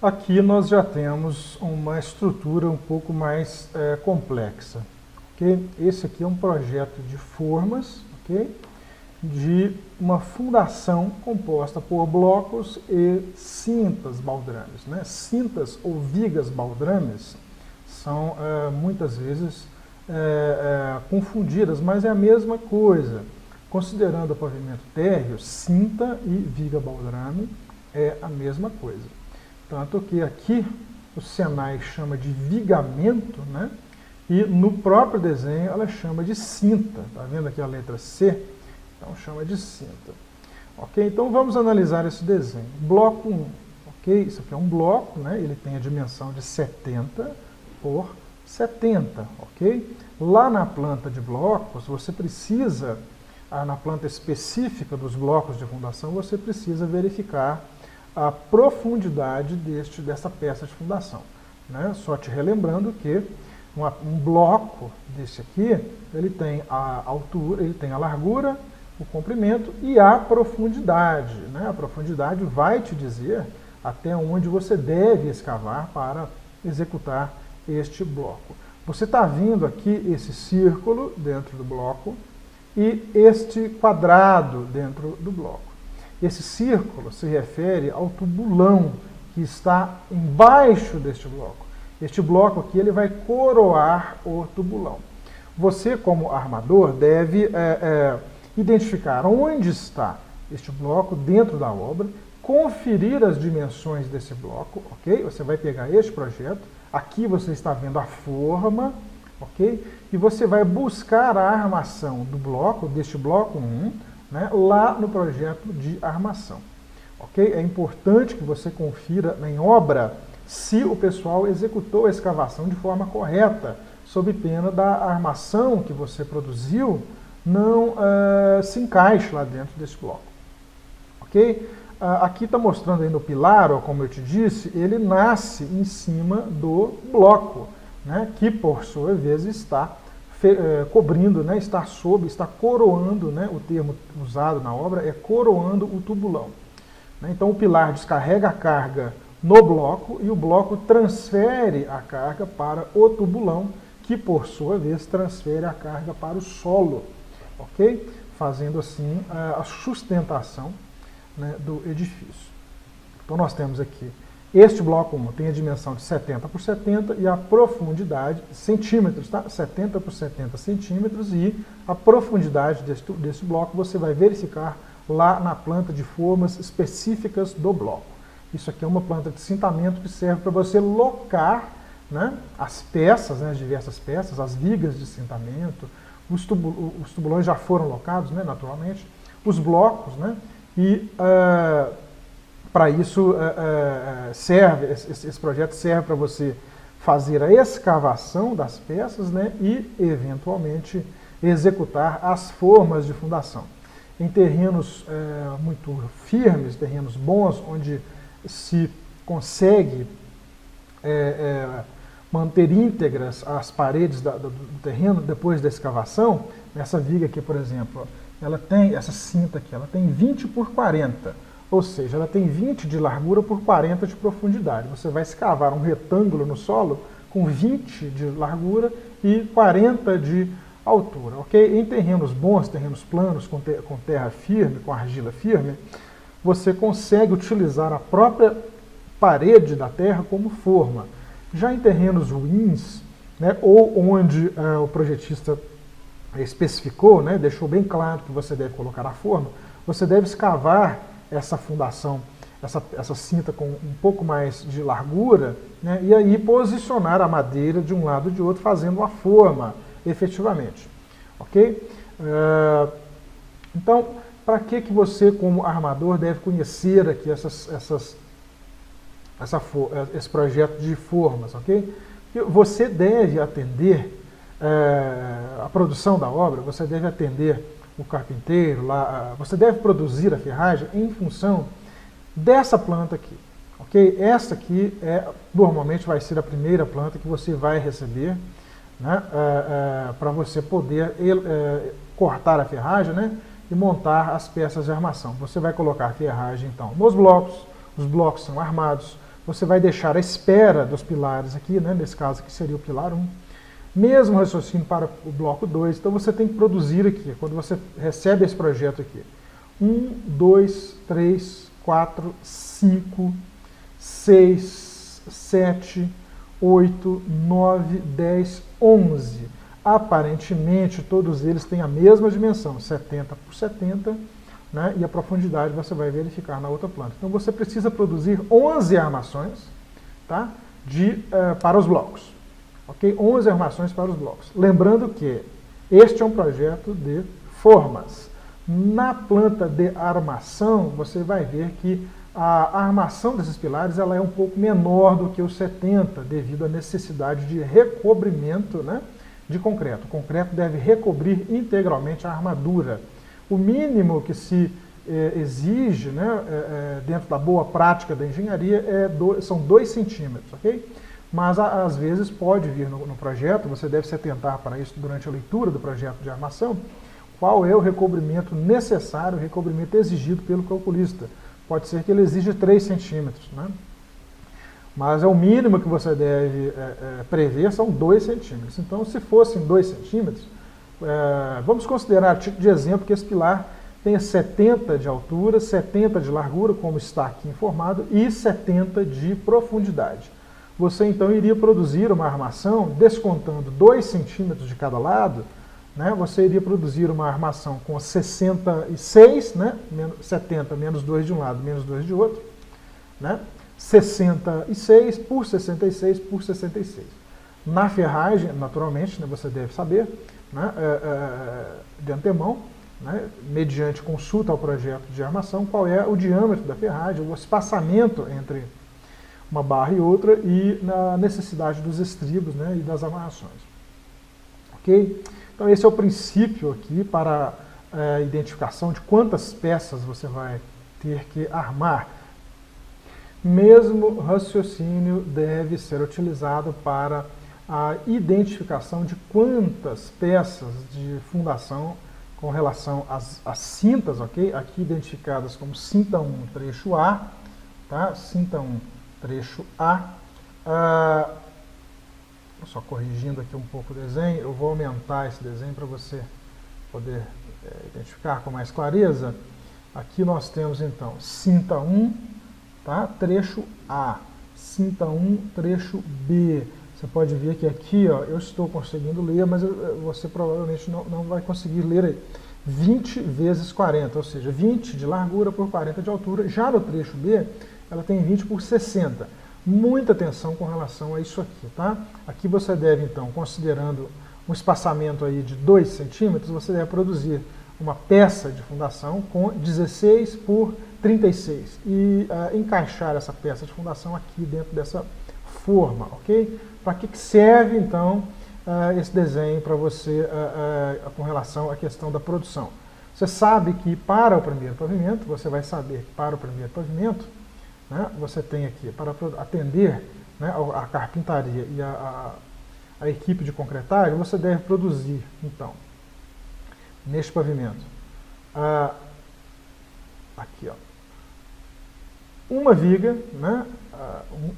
Aqui nós já temos uma estrutura um pouco mais complexa. Okay? Esse aqui é um projeto de formas, okay? De uma fundação composta por blocos e cintas baldrames. Né? Cintas ou vigas baldrames são muitas vezes confundidas, mas é a mesma coisa. Considerando o pavimento térreo, cinta e viga baldrame é a mesma coisa. Tanto que aqui o Senai chama de vigamento, né? E no próprio desenho ela chama de cinta. Está vendo aqui a letra C? Então chama de cinta. Ok? Então vamos analisar esse desenho. Bloco 1. Ok? Isso aqui é um bloco, né? Ele tem a dimensão de 70 por 70. Ok? Lá na planta de blocos, você precisa, na planta específica dos blocos de fundação, você precisa verificar a profundidade dessa peça de fundação. Né? Só te relembrando que um bloco desse aqui, ele tem a altura, ele tem a largura, o comprimento e a profundidade. Né? A profundidade vai te dizer até onde você deve escavar para executar este bloco. Você está vendo aqui esse círculo dentro do bloco e este quadrado dentro do bloco. Esse círculo se refere ao tubulão que está embaixo deste bloco. Este bloco aqui ele vai coroar o tubulão. Você, como armador, deve identificar onde está este bloco dentro da obra, conferir as dimensões desse bloco, ok? Você vai pegar este projeto, aqui você está vendo a forma, ok? E você vai buscar a armação do bloco, deste bloco 1, né, lá no projeto de armação. Ok? É importante que você confira em obra se o pessoal executou a escavação de forma correta, sob pena da armação que você produziu não se encaixe lá dentro desse bloco. Ok? Aqui está mostrando ainda o pilar, ó, como eu te disse, ele nasce em cima do bloco, né, que por sua vez está cobrindo, né, está coroando, né, o termo usado na obra é coroando o tubulão. Né, então o pilar descarrega a carga no bloco e o bloco transfere a carga para o tubulão, que por sua vez transfere a carga para o solo, ok? Fazendo assim a sustentação, né, do edifício. Então nós temos aqui este bloco 1 tem a dimensão de 70 por 70 e a profundidade, centímetros, tá? 70 por 70 centímetros, e a profundidade desse bloco você vai verificar lá na planta de formas específicas do bloco. Isso aqui é uma planta de cintamento que serve para você locar, né, as peças, né, as diversas peças, as vigas de cintamento, os tubulões já foram locados, né, naturalmente, os blocos, né, e para isso esse projeto serve para você fazer a escavação das peças, né, e, eventualmente, executar as formas de fundação. Em terrenos muito firmes, terrenos bons, onde se consegue manter íntegras as paredes do terreno depois da escavação, essa viga aqui, por exemplo, ela tem, essa cinta aqui, ela tem 20 por 40. Ou seja, ela tem 20 de largura por 40 de profundidade. Você vai escavar um retângulo no solo com 20 de largura e 40 de altura. Okay? Em terrenos bons, terrenos planos, com terra firme, com argila firme, você consegue utilizar a própria parede da terra como forma. Já em terrenos ruins, né, ou onde o projetista especificou, né, deixou bem claro que você deve colocar a forma, você deve escavar essa fundação, essa cinta com um pouco mais de largura, né, e aí posicionar a madeira de um lado e de outro, fazendo uma forma, efetivamente. Ok? Então, para que você, como armador, deve conhecer aqui esse projeto de formas, ok? Você deve atender a produção da obra, você deve atender o carpinteiro, você deve produzir a ferragem em função dessa planta aqui, ok? Essa aqui normalmente vai ser a primeira planta que você vai receber, né, para você poder cortar a ferragem, né, e montar as peças de armação. Você vai colocar a ferragem, então, nos blocos, os blocos são armados, você vai deixar a espera dos pilares aqui, né, nesse caso aqui seria o pilar 1. Mesmo raciocínio para o bloco 2, então você tem que produzir aqui, quando você recebe esse projeto aqui. 1, 2, 3, 4, 5, 6, 7, 8, 9, 10, 11. Aparentemente, todos eles têm a mesma dimensão, 70 por 70, né? E a profundidade você vai verificar na outra planta. Então você precisa produzir 11 armações, tá? Para os blocos. Ok? 11 armações para os blocos. Lembrando que este é um projeto de formas. Na planta de armação, você vai ver que a armação desses pilares ela é um pouco menor do que os 70, devido à necessidade de recobrimento, né, de concreto. O concreto deve recobrir integralmente a armadura. O mínimo que se exige, né, dentro da boa prática da engenharia são 2 centímetros, ok? Mas às vezes pode vir no projeto, você deve se atentar para isso durante a leitura do projeto de armação, qual é o recobrimento necessário, o recobrimento exigido pelo calculista. Pode ser que ele exija 3 centímetros, né? Mas é o mínimo que você deve prever, são 2 centímetros. Então, se fossem 2 centímetros, vamos considerar, a título de exemplo, que esse pilar tenha 70 de altura, 70 de largura, como está aqui informado, e 70 de profundidade. Você, então, iria produzir uma armação, descontando 2 centímetros de cada lado, né, você iria produzir uma armação com 66, né, 70 menos 2 de um lado, menos 2 de outro, né, 66 por 66 por 66. Na ferragem, naturalmente, né, você deve saber, né, de antemão, né, mediante consulta ao projeto de armação, qual é o diâmetro da ferragem, o espaçamento entre uma barra e outra e na necessidade dos estribos, né, e das amarrações. Ok? Então esse é o princípio aqui para a identificação de quantas peças você vai ter que armar. Mesmo raciocínio deve ser utilizado para a identificação de quantas peças de fundação com relação às cintas, ok? Aqui identificadas como cinta 1, trecho A, tá? Cinta 1, trecho A. Só corrigindo aqui um pouco o desenho, eu vou aumentar esse desenho para você poder identificar com mais clareza. Aqui nós temos então cinta 1, tá? Trecho A, cinta 1, trecho B. Você pode ver que aqui, ó, eu estou conseguindo ler, mas você provavelmente não vai conseguir ler aí. 20 vezes 40, ou seja, 20 de largura por 40 de altura. Já no trecho B, ela tem 20 por 60. Muita atenção com relação a isso aqui, tá? Aqui você deve, então, considerando um espaçamento aí de 2 centímetros, você deve produzir uma peça de fundação com 16 por 36 e encaixar essa peça de fundação aqui dentro dessa forma, ok? Para que serve, então, esse desenho para você com relação à questão da produção? Você sabe que para o primeiro pavimento, você vai saber que para o primeiro pavimento, né, você tem aqui, para atender, né, a carpintaria e a equipe de concretagem, você deve produzir, então, neste pavimento, aqui, ó, uma viga, né,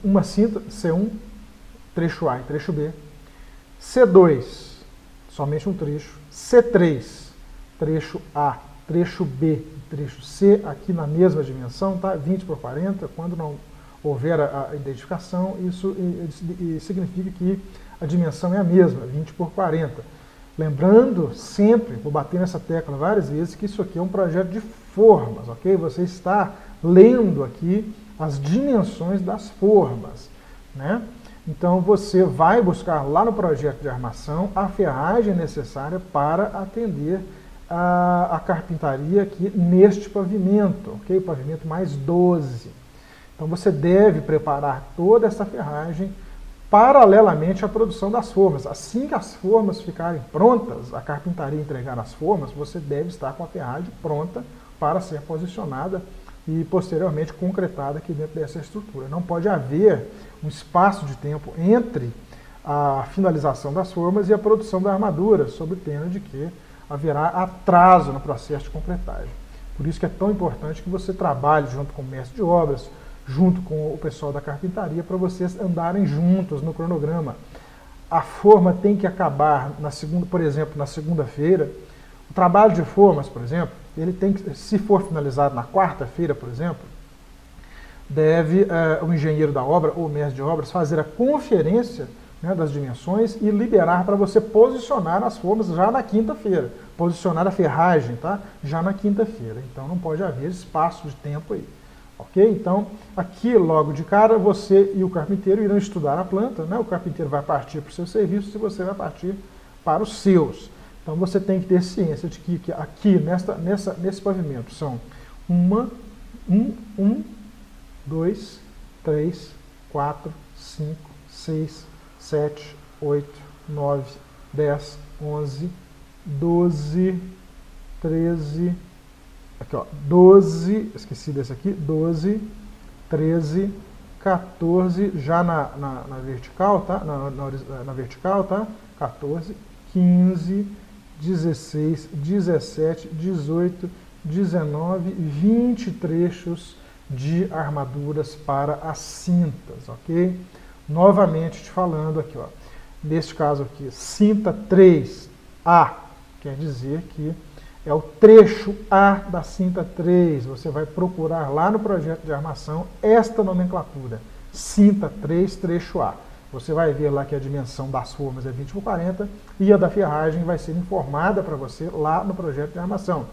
uma cinta, C1, trecho A e trecho B, C2, somente um trecho, C3, trecho A, trecho B, trecho C, aqui na mesma dimensão, tá? 20 por 40, quando não houver a identificação, isso significa que a dimensão é a mesma, 20 por 40. Lembrando sempre, vou bater nessa tecla várias vezes, que isso aqui é um projeto de formas, ok? Você está lendo aqui as dimensões das formas, né? Então você vai buscar lá no projeto de armação a ferragem necessária para atender a carpintaria aqui neste pavimento, ok? Pavimento mais 12. Então você deve preparar toda essa ferragem paralelamente à produção das formas. Assim que as formas ficarem prontas, a carpintaria entregar as formas, você deve estar com a ferragem pronta para ser posicionada e posteriormente concretada aqui dentro dessa estrutura. Não pode haver um espaço de tempo entre a finalização das formas e a produção da armadura, sob pena de que haverá atraso no processo de concretagem. Por isso que é tão importante que você trabalhe junto com o mestre de obras, junto com o pessoal da carpintaria para vocês andarem juntos no cronograma. A forma tem que acabar na segunda, por exemplo, na segunda-feira. O trabalho de formas, por exemplo, ele tem que, se for finalizado na quarta-feira, por exemplo, deve o engenheiro da obra ou o mestre de obras fazer a conferência, né, das dimensões e liberar para você posicionar as formas já na quinta-feira. Posicionar a ferragem, tá? Já na quinta-feira. Então não pode haver espaço de tempo aí. Ok? Então, aqui logo de cara, você e o carpinteiro irão estudar a planta, né? O carpinteiro vai partir para os seus serviços e você vai partir para os seus. Então você tem que ter ciência de que aqui nesse pavimento são 2, 3, 4, 5, 6, 7, 8, 9, 10, 11, 12, 13, aqui ó, 12, esqueci desse aqui, 12, 13, 14, já na vertical, tá? Na vertical, tá? 14, 15, 16, 17, 18, 19, 20 trechos de armaduras para as cintas, ok? Novamente te falando aqui, ó, neste caso aqui, cinta 3A, quer dizer que é o trecho A da cinta 3. Você vai procurar lá no projeto de armação esta nomenclatura, cinta 3, trecho A. Você vai ver lá que a dimensão das formas é 20 por 40 e a da ferragem vai ser informada para você lá no projeto de armação.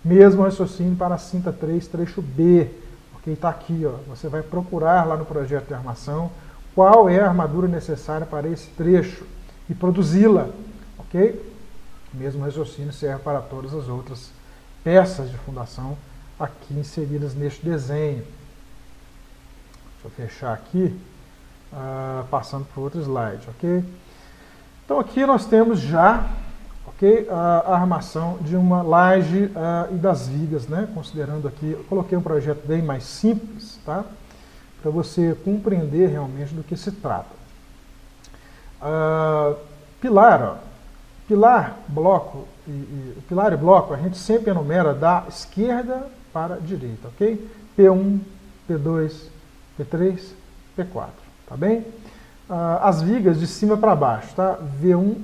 Mesmo raciocínio para a cinta 3, trecho B. Ok? Está aqui, ó. Você vai procurar lá no projeto de armação qual é a armadura necessária para esse trecho e produzi-la. Ok? O mesmo raciocínio serve para todas as outras peças de fundação aqui inseridas neste desenho. Deixa eu fechar aqui. Passando para outro slide, ok? Então aqui nós temos já, ok, a armação de uma laje e das vigas, né? Considerando aqui, eu coloquei um projeto bem mais simples, tá? Para você compreender realmente do que se trata. Pilar, ó, pilar, bloco pilar e bloco a gente sempre enumera da esquerda para a direita, ok? P1, P2, P3, P4. Tá bem? As vigas de cima para baixo, tá? V1,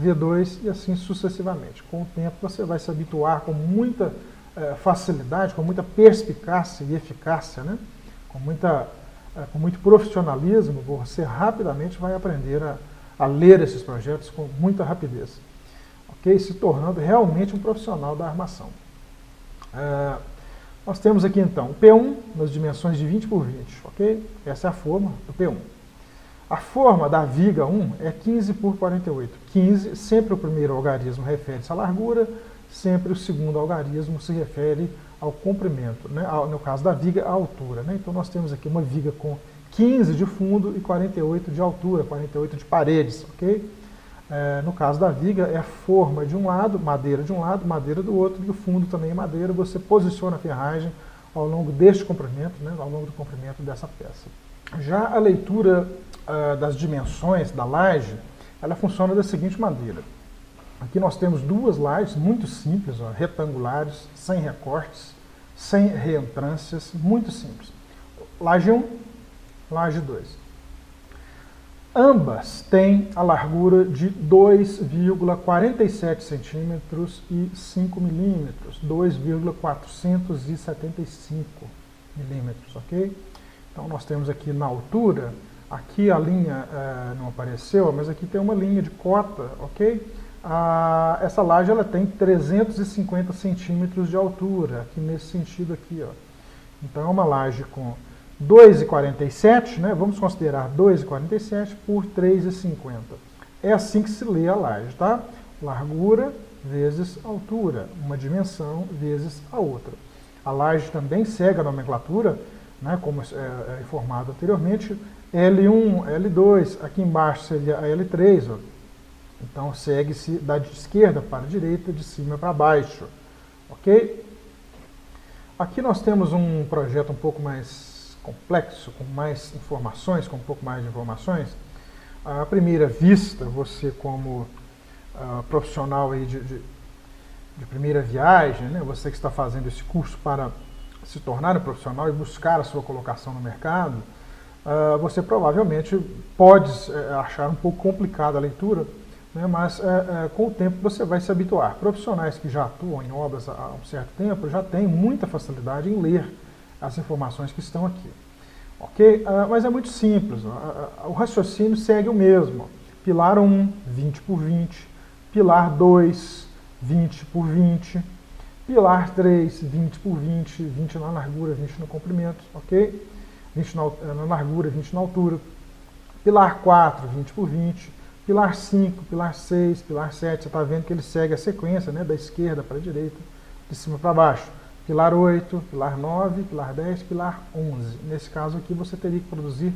V2 e assim sucessivamente. Com o tempo você vai se habituar com muita facilidade, com muita perspicácia e eficácia, né? Com muito profissionalismo, você rapidamente vai aprender a ler esses projetos com muita rapidez. Ok? Se tornando realmente um profissional da armação. Nós temos aqui então o P1 nas dimensões de 20 por 20, ok? Essa é a forma do P1. A forma da viga 1 é 15 por 48. 15, sempre o primeiro algarismo refere-se à largura, sempre o segundo algarismo se refere ao comprimento, né? No caso da viga, à altura, né? Então nós temos aqui uma viga com 15 de fundo e 48 de altura, 48 de paredes, ok? No caso da viga, é a forma de um lado, madeira de um lado, madeira do outro, e o fundo também é madeira. Você posiciona a ferragem ao longo deste comprimento, né, ao longo do comprimento dessa peça. Já a leitura das dimensões da laje, ela funciona da seguinte maneira. Aqui nós temos duas lajes muito simples, ó, retangulares, sem recortes, sem reentrâncias, muito simples. Laje 1, laje 2. Ambas têm a largura de 2,47 centímetros e 5 milímetros, 2,475 milímetros, ok? Então nós temos aqui na altura, aqui a linha não apareceu, mas aqui tem uma linha de cota, ok? Essa laje ela tem 350 centímetros de altura, aqui nesse sentido aqui, ó. Então é uma laje com 2,47, né? Vamos considerar 2,47 por 3,50. É assim que se lê a laje, tá? Largura vezes altura, uma dimensão vezes a outra. A laje também segue a nomenclatura, né, como é informado anteriormente, L1, L2, aqui embaixo seria a L3, ó. Então segue-se da esquerda para a direita, de cima para baixo, ok? Aqui nós temos um projeto um pouco mais complexo, com mais informações, com um pouco mais de informações. À primeira vista, você como profissional aí de primeira viagem, né, você que está fazendo esse curso para se tornar um profissional e buscar a sua colocação no mercado, você provavelmente pode achar um pouco complicada a leitura, né, mas com o tempo você vai se habituar. Profissionais que já atuam em obras há um certo tempo já têm muita facilidade em ler as informações que estão aqui. Ok? Mas é muito simples. O raciocínio segue o mesmo. Pilar 1, 20 por 20. Pilar 2, 20 por 20. Pilar 3, 20 por 20. 20 na largura, 20 no comprimento. Ok? 20 na largura, 20 na altura. Pilar 4, 20 por 20. Pilar 5, pilar 6, pilar 7. Você está vendo que ele segue a sequência, né, da esquerda para a direita, de cima para baixo. Pilar 8, pilar 9, pilar 10, pilar 11. Nesse caso aqui você teria que produzir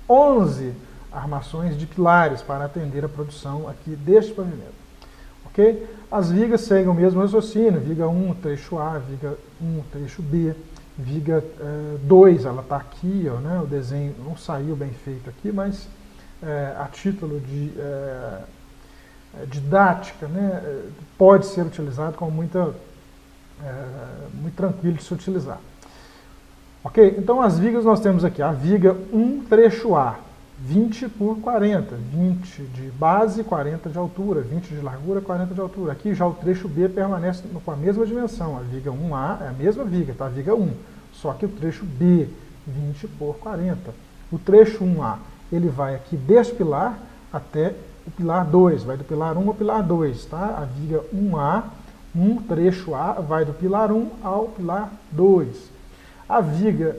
11 armações de pilares para atender a produção aqui deste pavimento. Ok? As vigas seguem o mesmo raciocínio. Viga 1, trecho A, viga 1, trecho B. Viga 2, ela está aqui, ó, né? O desenho não saiu bem feito aqui, mas a título de didática, né, pode ser utilizado como muito tranquilo de se utilizar. Ok? Então as vigas nós temos aqui a viga 1, trecho A, 20 por 40, 20 de base, 40 de altura, 20 de largura, 40 de altura. Aqui já o trecho B permanece com a mesma dimensão, a viga 1A é a mesma viga, tá? A viga 1, só que o trecho B, 20 por 40. O trecho 1A, ele vai aqui deste pilar até o pilar 2, vai do pilar 1 ao pilar 2, tá? A viga 1A, trecho A, vai do pilar 1 ao pilar 2. A viga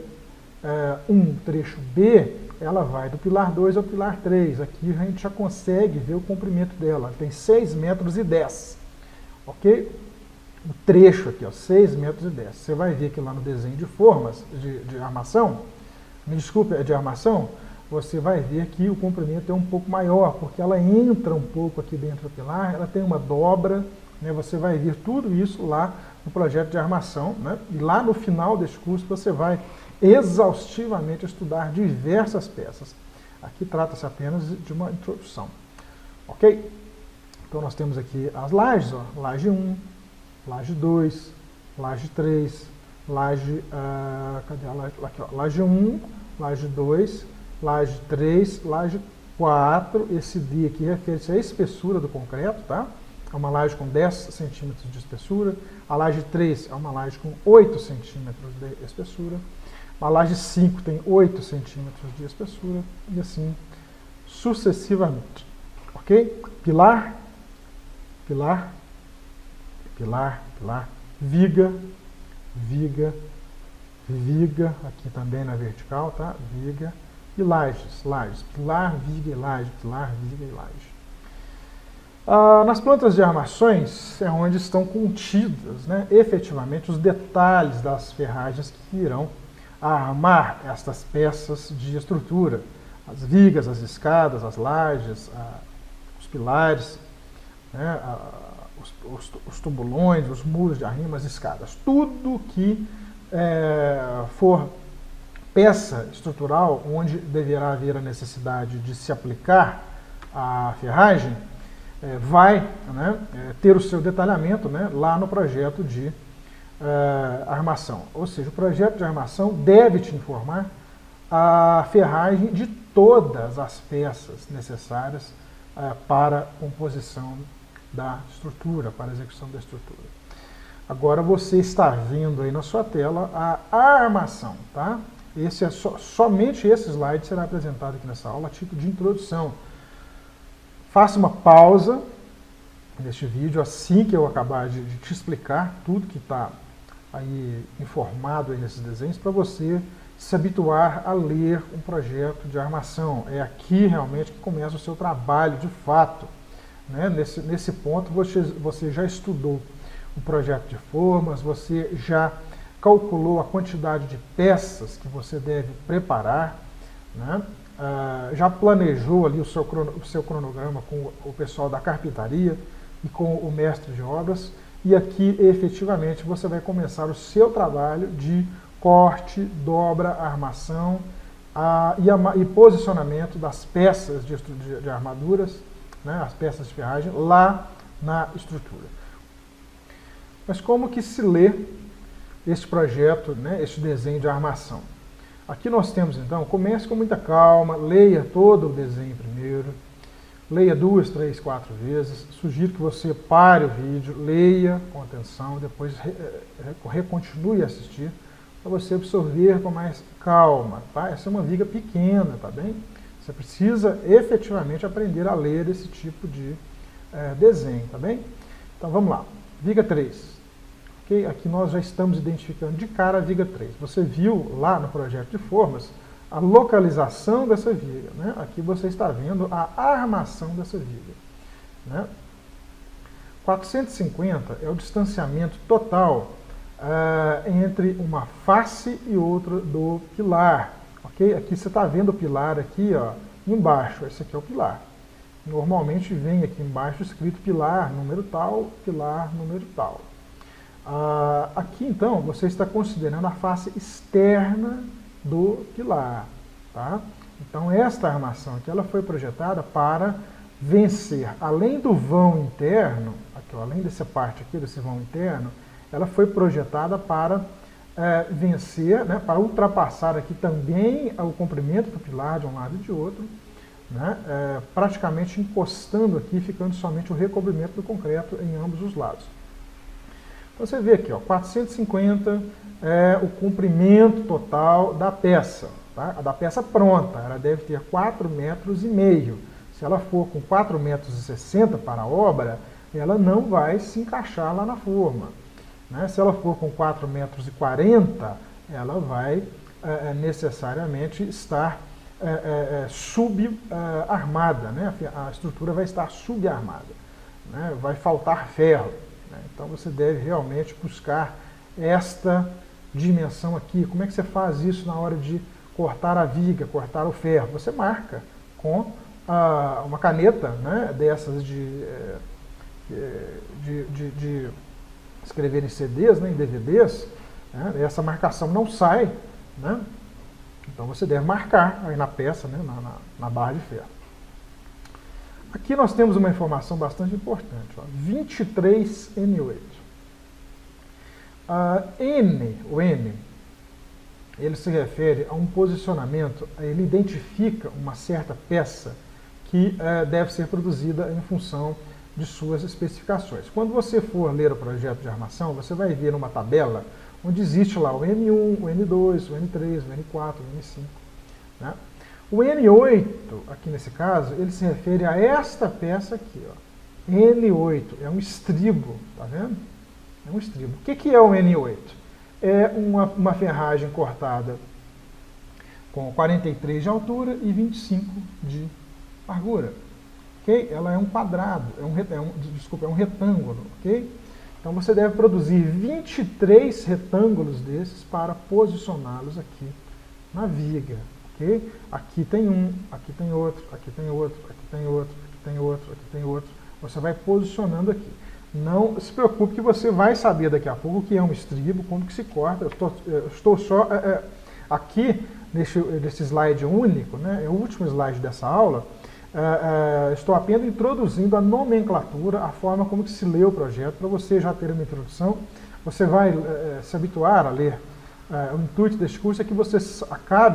1, trecho B, ela vai do pilar 2 ao pilar 3. Aqui a gente já consegue ver o comprimento dela. Tem 6 metros e 10. Ok? O trecho aqui, ó, 6 metros e 10. Você vai ver que lá no desenho de formas, de armação, me desculpe, é de armação, você vai ver que o comprimento é um pouco maior, porque ela entra um pouco aqui dentro do pilar, ela tem uma dobra, né? Você vai ver tudo isso lá no projeto de armação, né? E lá no final deste curso você vai exaustivamente estudar diversas peças. Aqui trata-se apenas de uma introdução. Ok? Então nós temos aqui as lajes, ó, laje 1, laje 2, laje 3, laje, cadê a laje? Aqui, ó, laje 1, laje 2, laje 3, laje 4. Esse D aqui refere-se à espessura do concreto, tá? É uma laje com 10 centímetros de espessura. A laje 3 é uma laje com 8 centímetros de espessura. A laje 5 tem 8 centímetros de espessura e assim sucessivamente. Ok? Pilar, pilar, pilar, pilar, viga, viga, viga, aqui também na vertical, tá? Viga e lajes, lajes, pilar, viga e laje, pilar, viga e laje. Nas plantas de armações é onde estão contidas, né, efetivamente os detalhes das ferragens que irão armar estas peças de estrutura, as vigas, as escadas, as lajes, os pilares, né, os tubulões, os muros de arrimo, as escadas. Tudo que for peça estrutural onde deverá haver a necessidade de se aplicar a ferragem, vai, né, ter o seu detalhamento, né, lá no projeto de armação. Ou seja, o projeto de armação deve te informar a ferragem de todas as peças necessárias para a composição da estrutura, para a execução da estrutura. Agora você está vendo aí na sua tela a armação, tá? Somente esse slide será apresentado aqui nessa aula a título de introdução. Faça uma pausa neste vídeo assim que eu acabar de te explicar tudo que está aí informado aí nesses desenhos, para você se habituar a ler um projeto de armação. É aqui realmente que começa o seu trabalho de fato, né? Nesse ponto você já estudou o projeto de formas, você já calculou a quantidade de peças que você deve preparar, né? Já planejou ali o seu cronograma com o pessoal da carpintaria e com o mestre de obras, e aqui efetivamente você vai começar o seu trabalho de corte, dobra, armação e posicionamento das peças de armaduras, né, as peças de ferragem, lá na estrutura. Mas como que se lê este projeto, né, este desenho de armação. Aqui nós temos então, comece com muita calma, leia todo o desenho primeiro, leia 2, 3, 4 vezes, sugiro que você pare o vídeo, leia com atenção, depois continue a assistir, para você absorver com mais calma, tá? Essa é uma viga pequena, tá bem? Você precisa efetivamente aprender a ler esse tipo de desenho, tá bem? Então vamos lá, viga 3. Okay? Aqui nós já estamos identificando de cara a viga 3. Você viu lá no projeto de formas a localização dessa viga, né? Aqui você está vendo a armação dessa viga, né? 450 é o distanciamento total entre uma face e outra do pilar. Okay? Aqui você está vendo o pilar aqui, ó, embaixo. Esse aqui é o pilar. Normalmente vem aqui embaixo escrito pilar número tal, pilar número tal. Aqui então você está considerando a face externa do pilar, tá? Então esta armação aqui ela foi projetada para vencer, além do vão interno, aqui, ó, além dessa parte aqui, desse vão interno, ela foi projetada para vencer, né, para ultrapassar aqui também o comprimento do pilar de um lado e de outro, né, praticamente encostando aqui, ficando somente o recobrimento do concreto em ambos os lados. Então você vê aqui, ó, 450 é o comprimento total da peça, tá? A da peça pronta, ela deve ter 4,5 metros. Se ela for com 4,60 metros para a obra, ela não vai se encaixar lá na forma, né? Se ela for com 4,40 metros, ela vai necessariamente estar subarmada, né? A estrutura vai estar subarmada, né? Vai faltar ferro, né? Então você deve realmente buscar esta dimensão aqui. Como é que você faz isso na hora de cortar a viga, cortar o ferro? Você marca com uma caneta, né, dessas de escrever em CDs, né, em DVDs, né, essa marcação não sai, né? Então você deve marcar aí na peça, né, na barra de ferro. Aqui nós temos uma informação bastante importante, ó, 23 N8. O N, ele se refere a um posicionamento, ele identifica uma certa peça que deve ser produzida em função de suas especificações. Quando você for ler o projeto de armação, você vai ver uma tabela onde existe lá o N1, o N2, o N3, o N4, o N5. Né? O N8, aqui nesse caso, ele se refere a esta peça aqui, ó. N8, é um estribo, tá vendo? É um estribo. O que é o N8? É uma ferragem cortada com 43 de altura e 25 de largura. Okay? Ela é um quadrado, é um retângulo. Okay? Então você deve produzir 23 retângulos desses para posicioná-los aqui na viga. Okay? Aqui tem um, aqui tem outro, aqui tem outro, aqui tem outro, aqui tem outro, aqui tem outro. Você vai posicionando aqui. Não se preocupe que você vai saber daqui a pouco o que é um estribo, como que se corta. Eu estou só aqui nesse slide único, né, é o último slide dessa aula, estou apenas introduzindo a nomenclatura, a forma como que se lê o projeto, para você já ter uma introdução. Você vai se habituar a ler. O intuito deste curso é que você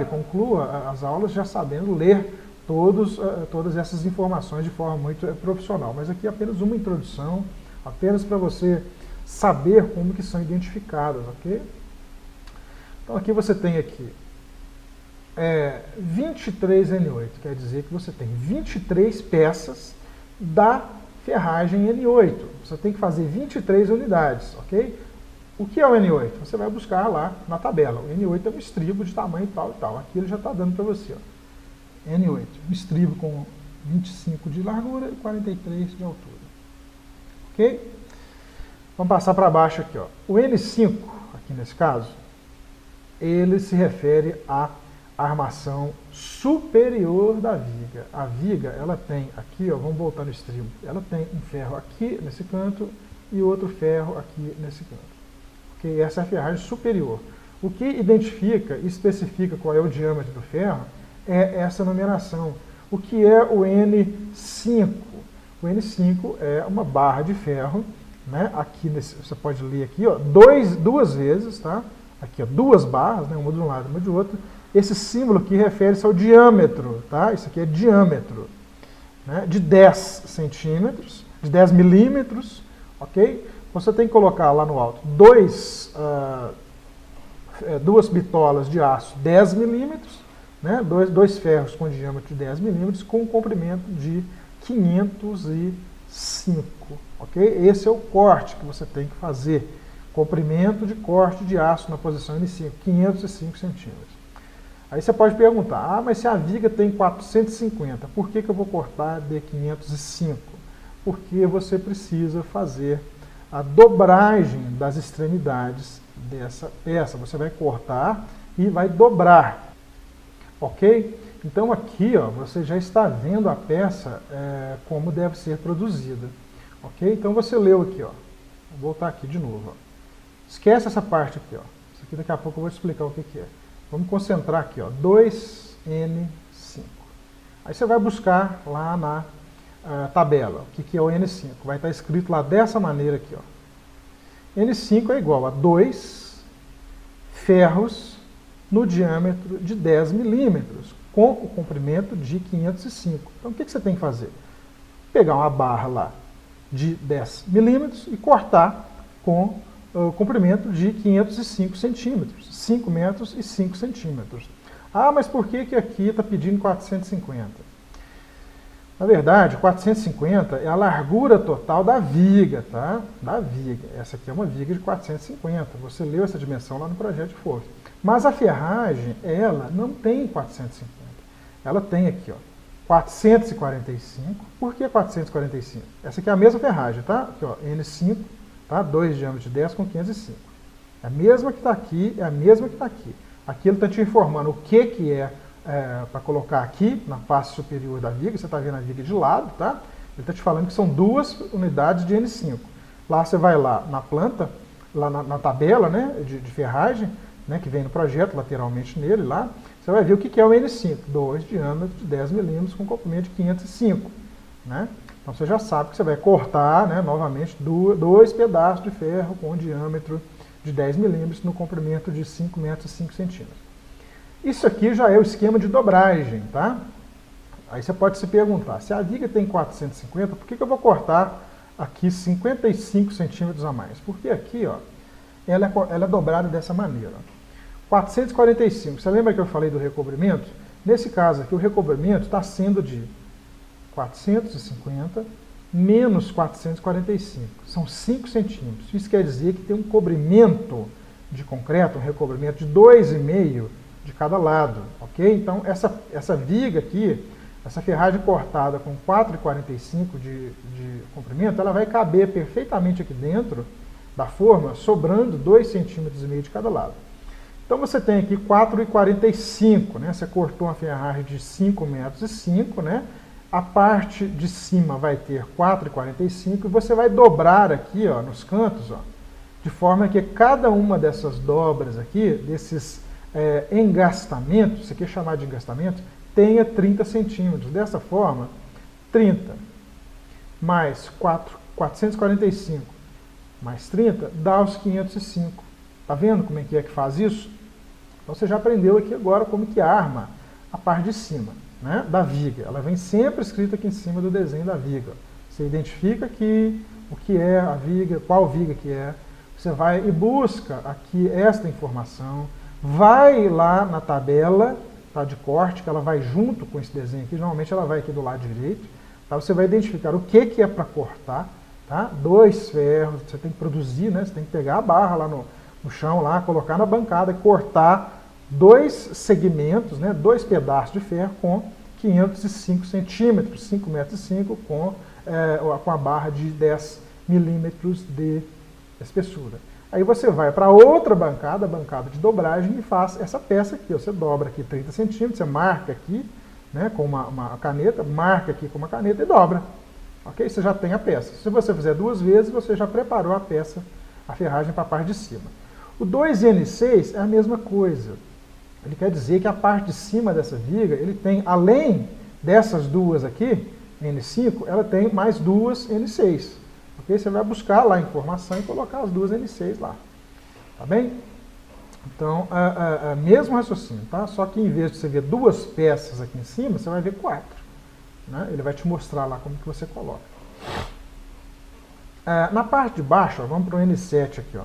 conclua as aulas já sabendo ler todas essas informações de forma muito profissional. Mas aqui é apenas uma introdução, apenas para você saber como que são identificadas, ok? Então aqui você tem aqui 23 N8, quer dizer que você tem 23 peças da ferragem N8. Você tem que fazer 23 unidades, ok? O que é o N8? Você vai buscar lá na tabela. O N8 é um estribo de tamanho tal e tal. Aqui ele já está dando para você, ó. N8, um estribo com 25 de largura e 43 de altura. Ok? Vamos passar para baixo aqui, ó. O N5, aqui nesse caso, ele se refere à armação superior da viga. A viga, ela tem aqui, ó, vamos voltar no estribo, ela tem um ferro aqui nesse canto e outro ferro aqui nesse canto. Okay? Essa é a ferragem superior. O que identifica e especifica qual é o diâmetro do ferro é essa numeração. O que é o N5? O N5 é uma barra de ferro né? Aqui você pode ler aqui, ó, duas vezes, tá? Aqui, ó, duas barras, né? Uma de um lado, uma de outro. Esse símbolo aqui refere-se ao diâmetro, tá? Isso aqui é diâmetro, né? De 10 centímetros, de 10 milímetros, ok? Você tem que colocar lá no alto duas bitolas de aço 10 milímetros, né? Dois ferros com diâmetro de 10 milímetros com um comprimento de 505, ok? Esse é o corte que você tem que fazer. Comprimento de corte de aço na posição inicial, 505 centímetros. Aí você pode perguntar, mas se a viga tem 450, por que eu vou cortar de 505? Porque você precisa fazer a dobragem das extremidades dessa peça. Você vai cortar e vai dobrar, ok? Então aqui, ó, você já está vendo a peça como deve ser produzida, ok? Então você leu aqui, ó. Vou voltar aqui de novo, ó. Esquece essa parte aqui, ó. Isso aqui daqui a pouco eu vou te explicar o que é. Vamos concentrar aqui, ó. 2N5. Aí você vai buscar lá na tabela o que é o N5. Vai estar escrito lá dessa maneira aqui, ó. N5 é igual a 2 ferros no diâmetro de 10 milímetros, com o comprimento de 505. Então o que você tem que fazer? Pegar uma barra lá de 10 milímetros e cortar com o comprimento de 505 centímetros, 5 metros e 5 centímetros. Ah, mas por que aqui está pedindo 450? Na verdade, 450 é a largura total da viga, tá? Da viga. Essa aqui é uma viga de 450. Você leu essa dimensão lá no projeto de força. Mas a ferragem, ela não tem 450. Ela tem aqui, ó, 445. Por que 445? Essa aqui é a mesma ferragem, tá? Aqui, ó, N5. Tá? 2 diâmetro de 10 com 505. É a mesma que está aqui, é a mesma que está aqui. Aqui ele está te informando o que é para colocar aqui na face superior da viga. Você está vendo a viga de lado, tá? Ele está te falando que são 2 unidades de N5. Lá você vai lá na planta, lá na tabela, né, de ferragem, né, que vem no projeto, lateralmente nele lá, você vai ver o que é o N5. 2 diâmetros de 10 milímetros com comprimento de 505. Né? Então você já sabe que você vai cortar, né, novamente 2 pedaços de ferro com um diâmetro de 10 milímetros no comprimento de 5 metros e 5 centímetros. Isso aqui já é o esquema de dobragem, tá? Aí você pode se perguntar, se a viga tem 450, por que eu vou cortar aqui 55 centímetros a mais? Porque aqui, ó, ela é dobrada dessa maneira. 445, você lembra que eu falei do recobrimento? Nesse caso aqui, o recobrimento está sendo de 450 menos 445. São 5 centímetros. Isso quer dizer que tem um cobrimento de concreto, um recobrimento de 2,5 de cada lado. Ok? Então, essa viga aqui, essa ferragem cortada com 4,45 de comprimento, ela vai caber perfeitamente aqui dentro da forma, sobrando 2,5 centímetros de cada lado. Então você tem aqui 4,45, né? Você cortou uma ferragem de 5 metros e 5, né? A parte de cima vai ter 4,45 e você vai dobrar aqui, ó, nos cantos, ó, de forma que cada uma dessas dobras aqui, desses engastamentos, isso aqui é chamado de engastamento, tenha 30 centímetros. Dessa forma, 30 mais 445 mais 30 dá os 505. Tá vendo como é que faz isso? Então você já aprendeu aqui agora como que arma a parte de cima, né, da viga. Ela vem sempre escrita aqui em cima do desenho da viga. Você identifica aqui o que é a viga, qual viga que é. Você vai e busca aqui esta informação. Vai lá na tabela, tá, de corte, que ela vai junto com esse desenho aqui. Normalmente ela vai aqui do lado direito. Tá? Você vai identificar o que é para cortar. Tá? 2 ferros, você tem que produzir, né? Você tem que pegar a barra lá no chão, lá, colocar na bancada e cortar 2 segmentos, né, 2 pedaços de ferro com 505 centímetros, 5 metros e 5, com a barra de 10 milímetros de espessura. Aí você vai para outra bancada, a bancada de dobragem, e faz essa peça aqui. Você dobra aqui 30 centímetros, você marca aqui, né, com uma caneta, marca aqui com uma caneta e dobra. Ok? Você já tem a peça. Se você fizer 2 vezes, você já preparou a peça, a ferragem para a parte de cima. O 2N6 é a mesma coisa. Ele quer dizer que a parte de cima dessa viga, ele tem, além dessas duas aqui, N5, ela tem mais 2 N6. Ok? Você vai buscar lá a informação e colocar as duas N6 lá. Tá bem? Então, mesmo raciocínio, tá? Só que em vez de você ver duas peças aqui em cima, você vai ver 4. Né? Ele vai te mostrar lá como que você coloca. Na parte de baixo, ó, vamos para o N7 aqui. Ó.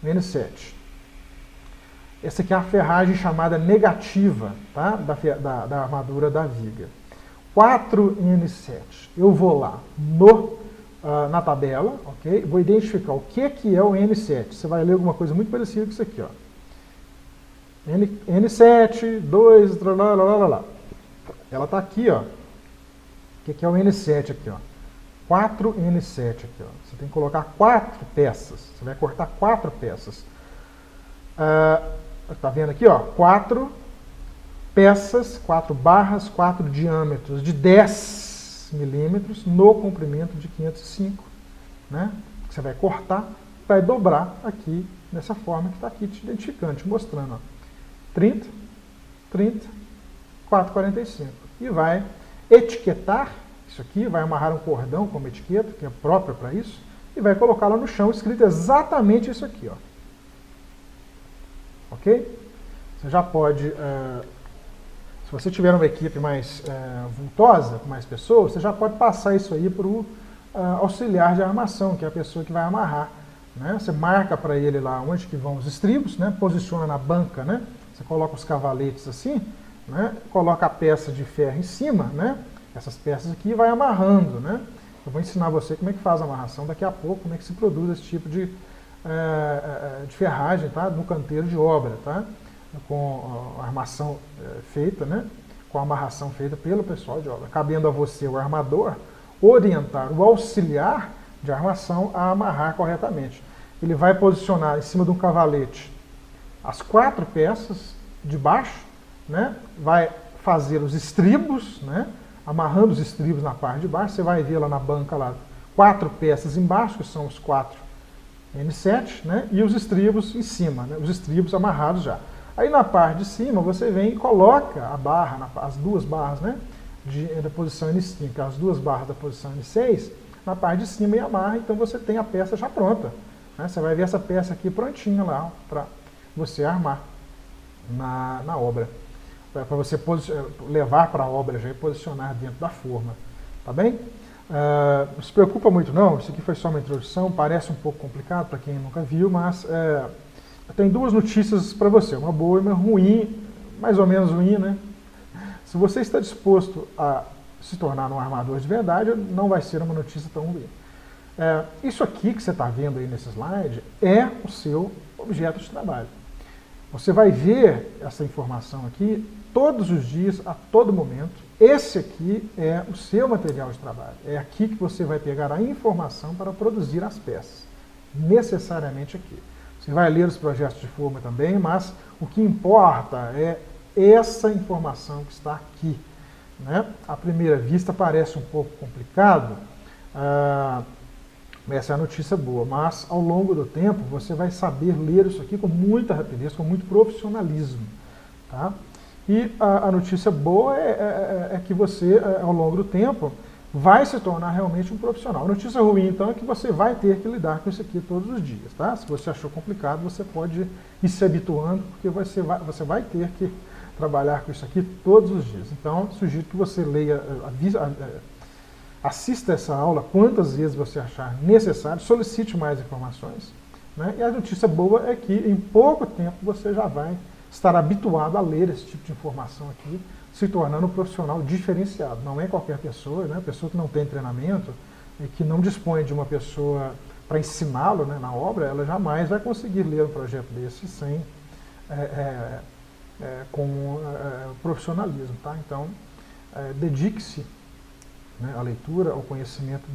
O N7. Essa aqui é a ferragem chamada negativa, tá? da armadura da viga. 4 em N7. Eu vou lá na tabela, ok? Vou identificar o que é o N7. Você vai ler alguma coisa muito parecida com isso aqui, ó. N7, 2, lá. Ela está aqui, ó. O que é o N7 aqui, ó? 4 N7 aqui, ó. Você tem que colocar 4 peças. Você vai cortar 4 peças. Tá vendo aqui, ó? 4 peças, 4 barras, 4 diâmetros de 10 milímetros no comprimento de 505, né? Você vai cortar, vai dobrar aqui dessa forma que está aqui te identificando, te mostrando, ó. 30, 30, 4,45. E vai etiquetar isso aqui, vai amarrar um cordão como etiqueta, que é próprio para isso, e vai colocar lá no chão, escrito exatamente isso aqui, ó. Ok? Você já pode, se você tiver uma equipe mais vultosa, com mais pessoas, você já pode passar isso aí para o auxiliar de armação, que é a pessoa que vai amarrar. Né? Você marca para ele lá onde que vão os estribos, né? Posiciona na banca, né? Você coloca os cavaletes assim, né? Coloca a peça de ferro em cima, né? Essas peças aqui, e vai amarrando, né? Eu vou ensinar você como é que faz a amarração daqui a pouco, como é que se produz esse tipo de ferragem, tá? No canteiro de obra, tá? Com a armação feita, né? Com a amarração feita pelo pessoal de obra. Cabendo a você, o armador, orientar o auxiliar de armação a amarrar corretamente. Ele vai posicionar em cima de um cavalete as 4 peças de baixo, né? Vai fazer os estribos, né? Amarrando os estribos na parte de baixo. Você vai ver lá na banca lá 4 peças embaixo, que são os 4 N7, né? E os estribos em cima, né? Os estribos amarrados já. Aí na parte de cima você vem e coloca a barra, as 2 barras, né? Da posição N5, as 2 barras da posição N6, na parte de cima e amarra, então você tem a peça já pronta. Né? Você vai ver essa peça aqui prontinha lá para você armar na obra. Para você levar para a obra já e posicionar dentro da forma. Tá bem? Não se preocupa muito não, isso aqui foi só uma introdução, parece um pouco complicado para quem nunca viu, mas eu tenho 2 notícias para você, uma boa e uma ruim, mais ou menos ruim, né? Se você está disposto a se tornar um armador de verdade, não vai ser uma notícia tão ruim. Isso aqui que você está vendo aí nesse slide é o seu objeto de trabalho. Você vai ver essa informação aqui todos os dias, a todo momento. Esse aqui é o seu material de trabalho. É aqui que você vai pegar a informação para produzir as peças. Necessariamente aqui. Você vai ler os projetos de forma também, mas o que importa é essa informação que está aqui. Né? À primeira vista parece um pouco complicado, essa é a notícia boa, mas ao longo do tempo você vai saber ler isso aqui com muita rapidez, com muito profissionalismo. Tá? E a notícia boa é que você, ao longo do tempo, vai se tornar realmente um profissional. A notícia ruim, então, é que você vai ter que lidar com isso aqui todos os dias. Tá? Se você achou complicado, você pode ir se habituando, porque você vai ter que trabalhar com isso aqui todos os dias. Então, sugiro que você leia, assista essa aula quantas vezes você achar necessário, solicite mais informações. Né? E a notícia boa é que em pouco tempo você já vai estar habituado a ler esse tipo de informação aqui, se tornando um profissional diferenciado. Não é qualquer pessoa, né? Pessoa que não tem treinamento e que não dispõe de uma pessoa para ensiná-lo, né, na obra, ela jamais vai conseguir ler um projeto desse sem com profissionalismo. Tá? Então, dedique-se, né, à leitura, ao conhecimento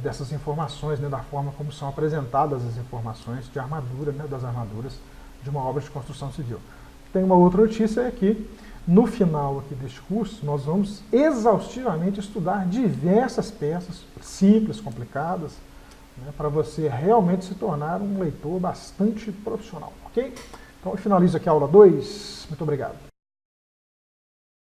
dessas informações, né, da forma como são apresentadas as informações de armadura, né, das armaduras de uma obra de construção civil. Tem uma outra notícia, é que no final aqui deste curso nós vamos exaustivamente estudar diversas peças simples, complicadas, né, para você realmente se tornar um leitor bastante profissional. Ok? Então eu finalizo aqui a aula 2. Muito obrigado.